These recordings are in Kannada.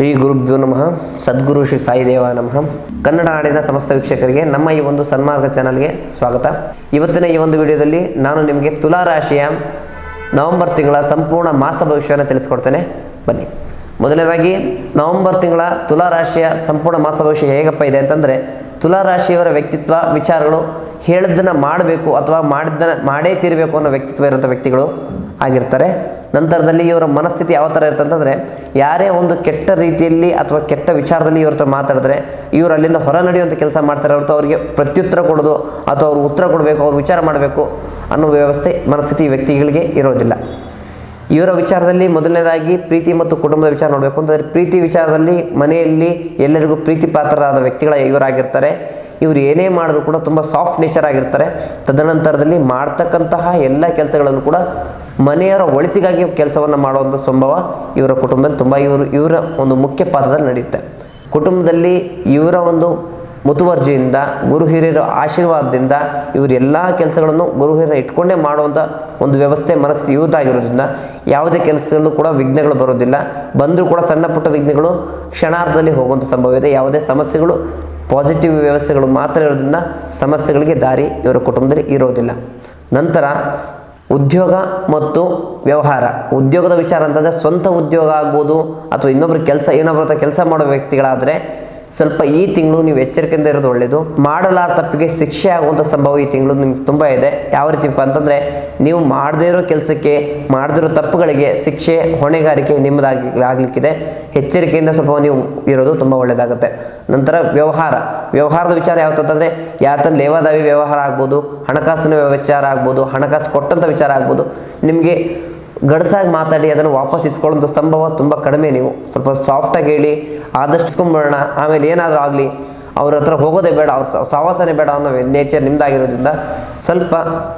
ಶ್ರೀ ಗುರುಭ್ಯೋ ನಮಃ. ಸದ್ಗುರು ಶ್ರೀ ಸಾಯಿದೇವ ನಮಃ. ಕನ್ನಡ ನಾಡಿನ ಸಮಸ್ತ ವೀಕ್ಷಕರಿಗೆ ನಮ್ಮ ಈ ಒಂದು ಸನ್ಮಾರ್ಗ ಚಾನಲ್ಗೆ ಸ್ವಾಗತ. ಇವತ್ತಿನ ಈ ಒಂದು ವಿಡಿಯೋದಲ್ಲಿ ನಾನು ನಿಮಗೆ ತುಲಾ ರಾಶಿಯ ನವೆಂಬರ್ ತಿಂಗಳ ಸಂಪೂರ್ಣ ಮಾಸ ಭವಿಷ್ಯವನ್ನು ತಿಳಿಸ್ಕೊಡ್ತೇನೆ. ಬನ್ನಿ. ಮೊದಲನೇದಾಗಿ ನವೆಂಬರ್ ತಿಂಗಳ ತುಲಾ ರಾಶಿಯ ಸಂಪೂರ್ಣ ಮಾಸ ಭವಿಷ್ಯ ಹೇಗಪ್ಪ ಇದೆ ಅಂತಂದರೆ, ತುಲಾ ರಾಶಿಯವರ ವ್ಯಕ್ತಿತ್ವ, ವಿಚಾರಗಳು, ಹೇಳಿದ್ದನ್ನು ಮಾಡಬೇಕು ಅಥವಾ ಮಾಡೇ ತೀರಬೇಕು ಅನ್ನೋ ವ್ಯಕ್ತಿತ್ವ ಇರುವಂಥ ವ್ಯಕ್ತಿಗಳು ಆಗಿರ್ತಾರೆ. ನಂತರದಲ್ಲಿ ಇವರ ಮನಸ್ಥಿತಿ ಯಾವ ಥರ ಇರುತ್ತೆ ಅಂತಂದರೆ, ಯಾರೇ ಒಂದು ಕೆಟ್ಟ ರೀತಿಯಲ್ಲಿ ಅಥವಾ ಕೆಟ್ಟ ವಿಚಾರದಲ್ಲಿ ಇವ್ರ ಹತ್ರ ಮಾತಾಡಿದ್ರೆ ಇವರು ಅಲ್ಲಿಂದ ಹೊರ ನಡೆಯುವಂಥ ಕೆಲಸ ಮಾಡ್ತಾರೆ ಹೊರತು ಅವರಿಗೆ ಪ್ರತ್ಯುತ್ತರ ಕೊಡೋದು ಅಥವಾ ಅವ್ರು ಉತ್ತರ ಕೊಡಬೇಕು, ಅವ್ರು ವಿಚಾರ ಮಾಡಬೇಕು ಅನ್ನೋ ವ್ಯವಸ್ಥೆ ಮನಸ್ಥಿತಿ ವ್ಯಕ್ತಿಗಳಿಗೆ ಇರೋದಿಲ್ಲ. ಇವರ ವಿಚಾರದಲ್ಲಿ ಮೊದಲನೇದಾಗಿ ಪ್ರೀತಿ ಮತ್ತು ಕುಟುಂಬದ ವಿಚಾರ ನೋಡಬೇಕು ಅಂತಂದರೆ, ಪ್ರೀತಿ ವಿಚಾರದಲ್ಲಿ ಮನೆಯಲ್ಲಿ ಎಲ್ಲರಿಗೂ ಪ್ರೀತಿ ಪಾತ್ರರಾದ ವ್ಯಕ್ತಿಗಳ ಇವರಾಗಿರ್ತಾರೆ. ಇವರು ಏನೇ ಮಾಡಿದ್ರು ಕೂಡ ತುಂಬ ಸಾಫ್ಟ್ ನೇಚರ್ ಆಗಿರ್ತಾರೆ. ತದನಂತರದಲ್ಲಿ ಮಾಡ್ತಕ್ಕಂತಹ ಎಲ್ಲ ಕೆಲಸಗಳನ್ನು ಕೂಡ ಮನೆಯವರ ಒಳಿತಿಗಾಗಿ ಕೆಲಸವನ್ನು ಮಾಡುವಂಥ ಸಂಭವ ಇವರ ಕುಟುಂಬದಲ್ಲಿ ತುಂಬ ಇವರ ಒಂದು ಮುಖ್ಯ ಪಾತ್ರದಲ್ಲಿ ನಡೆಯುತ್ತೆ. ಕುಟುಂಬದಲ್ಲಿ ಇವರ ಒಂದು ಮುತುವರ್ಜಿಯಿಂದ, ಗುರು ಹಿರಿಯರ ಆಶೀರ್ವಾದದಿಂದ ಇವರು ಎಲ್ಲ ಕೆಲಸಗಳನ್ನು ಗುರು ಹಿರಿಯರ ಇಟ್ಕೊಂಡೇ ಮಾಡುವಂಥ ಒಂದು ವ್ಯವಸ್ಥೆ ಮನಸ್ಥಿತಿ ಇವ್ರದ್ದಾಗಿರೋದ್ರಿಂದ ಯಾವುದೇ ಕೆಲಸದಲ್ಲೂ ಕೂಡ ವಿಘ್ನಗಳು ಬರೋದಿಲ್ಲ. ಬಂದರೂ ಕೂಡ ಸಣ್ಣ ಪುಟ್ಟ ವಿಘ್ನಗಳು ಕ್ಷಣಾರ್ಧದಲ್ಲಿ ಹೋಗುವಂಥ ಸಂಭವ ಇದೆ. ಯಾವುದೇ ಸಮಸ್ಯೆಗಳು ಪಾಸಿಟಿವ್ ವ್ಯವಸ್ಥೆಗಳು ಮಾತ್ರ ಇರೋದ್ರಿಂದ ಸಮಸ್ಯೆಗಳಿಗೆ ದಾರಿ ಇವರ ಕುಟುಂಬದಲ್ಲಿ ಇರೋದಿಲ್ಲ. ನಂತರ ಉದ್ಯೋಗ ಮತ್ತು ವ್ಯವಹಾರ. ಉದ್ಯೋಗದ ವಿಚಾರ ಅಂತಂದರೆ ಸ್ವಂತ ಉದ್ಯೋಗ ಆಗ್ಬೋದು ಅಥವಾ ಇನ್ನೊಬ್ಬರು ಇನ್ನೊಬ್ಬರ ಕೆಲಸ ಮಾಡೋ ವ್ಯಕ್ತಿಗಳಾದರೆ ಸ್ವಲ್ಪ ಈ ತಿಂಗಳು ನೀವು ಎಚ್ಚರಿಕೆಯಿಂದ ಇರೋದು ಒಳ್ಳೆಯದು. ಮಾಡಲಾರ ತಪ್ಪಿಗೆ ಶಿಕ್ಷೆ ಆಗುವಂಥ ಸಂಭವ ಈ ತಿಂಗಳು ನಿಮ್ಗೆ ತುಂಬ ಇದೆ. ಯಾವ ರೀತಿಪ್ಪ ಅಂತಂದರೆ, ನೀವು ಮಾಡದೇ ಇರೋ ಕೆಲಸಕ್ಕೆ, ಮಾಡದಿರೋ ತಪ್ಪುಗಳಿಗೆ ಶಿಕ್ಷೆ, ಹೊಣೆಗಾರಿಕೆ ನಿಮ್ಮದಾಗಲಿಕ್ಕಿದೆ. ಎಚ್ಚರಿಕೆಯಿಂದ ಸ್ವಲ್ಪ ನೀವು ಇರೋದು ತುಂಬ ಒಳ್ಳೆಯದಾಗುತ್ತೆ. ನಂತರ ವ್ಯವಹಾರದ ವಿಚಾರ ಯಾವತ್ತಂತಂದರೆ, ಯಾತನ ಲೇವಾದೇವಿ ವ್ಯವಹಾರ ಆಗ್ಬೋದು, ಹಣಕಾಸಿನ ವಿಚಾರ ಆಗ್ಬೋದು, ಹಣಕಾಸು ಕೊಟ್ಟಂಥ ವಿಚಾರ ಆಗ್ಬೋದು. ನಿಮಗೆ ಗಡಸಾಗಿ ಮಾತಾಡಿ ಅದನ್ನು ವಾಪಸ್ ಇಸ್ಕೊಳ್ಳೋಂಥ ಸಂಭವ ತುಂಬ ಕಡಿಮೆ. ನೀವು ಸ್ವಲ್ಪ ಸಾಫ್ಟಾಗಿ ಹೇಳಿ, ಆದಷ್ಟು ಇಸ್ಕೊಂಡ್ಬಿಡೋಣ, ಆಮೇಲೆ ಏನಾದರೂ ಆಗಲಿ, ಅವ್ರ ಹತ್ರ ಹೋಗೋದೇ ಬೇಡ, ಅವ್ರ ಸಹವಾಸನೇ ಬೇಡ ಅನ್ನೋ ನೇಚರ್ ನಿಮ್ಮದಾಗಿರೋದ್ರಿಂದ ಸ್ವಲ್ಪ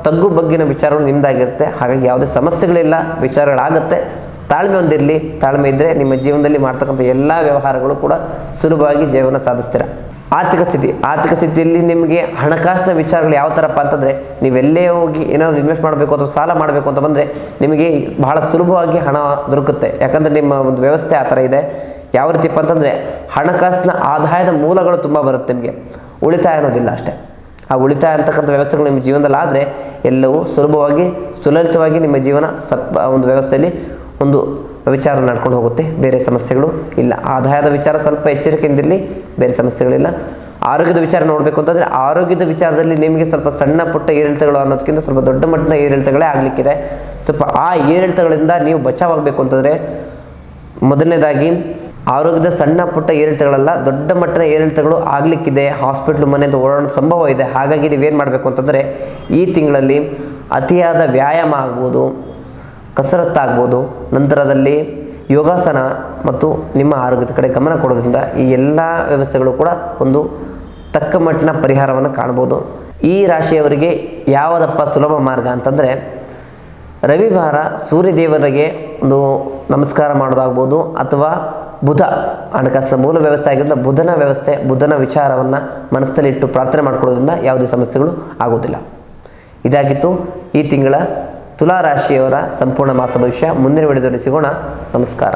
ತಗ್ಗು ಬಗ್ಗಿನ ವಿಚಾರಗಳು ನಿಮ್ಮದಾಗಿರುತ್ತೆ. ಹಾಗಾಗಿ ಯಾವುದೇ ಸಮಸ್ಯೆಗಳಿಲ್ಲ, ವಿಚಾರಗಳಾಗುತ್ತೆ. ತಾಳ್ಮೆ ಹೊಂದಿರಲಿ. ತಾಳ್ಮೆ ಇದ್ದರೆ ನಿಮ್ಮ ಜೀವನದಲ್ಲಿ ಮಾಡ್ತಕ್ಕಂಥ ಎಲ್ಲ ವ್ಯವಹಾರಗಳು ಕೂಡ ಸುಲಭವಾಗಿ ಜೀವನ ಸಾಧಿಸ್ತೀರ. ಆರ್ಥಿಕ ಸ್ಥಿತಿಯಲ್ಲಿ ನಿಮಗೆ ಹಣಕಾಸಿನ ವಿಚಾರಗಳು ಯಾವ ಥರಪ್ಪ ಅಂತಂದರೆ, ನೀವೆಲ್ಲೇ ಹೋಗಿ ಏನಾದರೂ ಇನ್ವೆಸ್ಟ್ ಮಾಡಬೇಕು ಅಥವಾ ಸಾಲ ಮಾಡಬೇಕು ಅಂತ ಬಂದರೆ ನಿಮಗೆ ಬಹಳ ಸುಲಭವಾಗಿ ಹಣ ದೊರಕುತ್ತೆ. ಯಾಕಂದರೆ ನಿಮ್ಮ ಒಂದು ವ್ಯವಸ್ಥೆ ಆ ಥರ ಇದೆ. ಯಾವ ರೀತಿಯಪ್ಪ ಅಂತಂದರೆ, ಹಣಕಾಸಿನ ಆದಾಯದ ಮೂಲಗಳು ತುಂಬ ಬರುತ್ತೆ. ನಿಮಗೆ ಉಳಿತಾಯ ಅನ್ನೋದಿಲ್ಲ ಅಷ್ಟೇ. ಆ ಉಳಿತಾಯ ಅಂತಕ್ಕಂಥ ವ್ಯವಸ್ಥೆಗಳು ನಿಮ್ಮ ಜೀವನದಲ್ಲಿ ಆದರೆ ಎಲ್ಲವೂ ಸುಲಲಿತವಾಗಿ ನಿಮ್ಮ ಜೀವನ ಒಂದು ವ್ಯವಸ್ಥೆಯಲ್ಲಿ ಒಂದು ವಿಚಾರ ನಡ್ಕೊಂಡು ಹೋಗುತ್ತೆ. ಬೇರೆ ಸಮಸ್ಯೆಗಳು ಇಲ್ಲ. ಆದಾಯದ ವಿಚಾರ ಸ್ವಲ್ಪ ಎಚ್ಚರಿಕೆಯಿಂದಿರಲಿ, ಬೇರೆ ಸಮಸ್ಯೆಗಳಿಲ್ಲ. ಆರೋಗ್ಯದ ವಿಚಾರ ನೋಡಬೇಕು ಅಂತಂದರೆ, ಆರೋಗ್ಯದ ವಿಚಾರದಲ್ಲಿ ನಿಮಗೆ ಸ್ವಲ್ಪ ಸಣ್ಣ ಪುಟ್ಟ ಏರಿಳಿತಗಳು ಅನ್ನೋದಕ್ಕಿಂತ ಸ್ವಲ್ಪ ದೊಡ್ಡ ಮಟ್ಟದ ಏರಿಳಿತಗಳೇ ಆಗಲಿಕ್ಕಿದೆ. ಸ್ವಲ್ಪ ಆ ಏರಿಳಿತಗಳಿಂದ ನೀವು ಬಚಾವಾಗಬೇಕು ಅಂತಂದರೆ, ಮೊದಲನೇದಾಗಿ ಆರೋಗ್ಯದ ಸಣ್ಣ ಪುಟ್ಟ ಏರಿಳಿತಗಳಲ್ಲ, ದೊಡ್ಡ ಮಟ್ಟದ ಏರಿಳಿತಗಳು ಆಗಲಿಕ್ಕಿದೆ. ಹಾಸ್ಪಿಟ್ಲು ಮನೆಯಿಂದ ಓಡಾಡೋ ಸಂಭವ ಇದೆ. ಹಾಗಾಗಿ ನೀವೇನು ಮಾಡಬೇಕು ಅಂತಂದರೆ, ಈ ತಿಂಗಳಲ್ಲಿ ಅತಿಯಾದ ವ್ಯಾಯಾಮ ಆಗ್ಬೋದು, ಕಸರತ್ತಾಗ್ಬೋದು, ನಂತರದಲ್ಲಿ ಯೋಗಾಸನ ಮತ್ತು ನಿಮ್ಮ ಆರೋಗ್ಯದ ಕಡೆ ಗಮನ ಕೊಡೋದ್ರಿಂದ ಈ ಎಲ್ಲ ವ್ಯವಸ್ಥೆಗಳು ಕೂಡ ಒಂದು ತಕ್ಕ ಮಟ್ಟಿನ ಪರಿಹಾರವನ್ನು ಕಾಣ್ಬೋದು. ಈ ರಾಶಿಯವರಿಗೆ ಯಾವುದಪ್ಪ ಸುಲಭ ಮಾರ್ಗ ಅಂತಂದರೆ, ರವಿವಾರ ಸೂರ್ಯದೇವರಿಗೆ ಒಂದು ನಮಸ್ಕಾರ ಮಾಡೋದಾಗ್ಬೋದು, ಅಥವಾ ಬುಧ, ಹಣಕಾಸಿನ ಮೂಲ ವ್ಯವಸ್ಥೆ ಆಗಿರೋದ್ರಿಂದ ಬುಧನ ವಿಚಾರವನ್ನು ಮನಸ್ಸಲ್ಲಿಟ್ಟು ಪ್ರಾರ್ಥನೆ ಮಾಡ್ಕೊಳ್ಳೋದ್ರಿಂದ ಯಾವುದೇ ಸಮಸ್ಯೆಗಳು ಆಗೋದಿಲ್ಲ. ಇದಾಗಿತ್ತು ಈ ತಿಂಗಳ ತುಲಾ ರಾಶಿಯವರ ಸಂಪೂರ್ಣ ಮಾಸ ಭವಿಷ್ಯ. ಮುಂದಿನ ವಿಡಿಯೋದಲ್ಲಿ ಸಿಗೋಣ. ನಮಸ್ಕಾರ.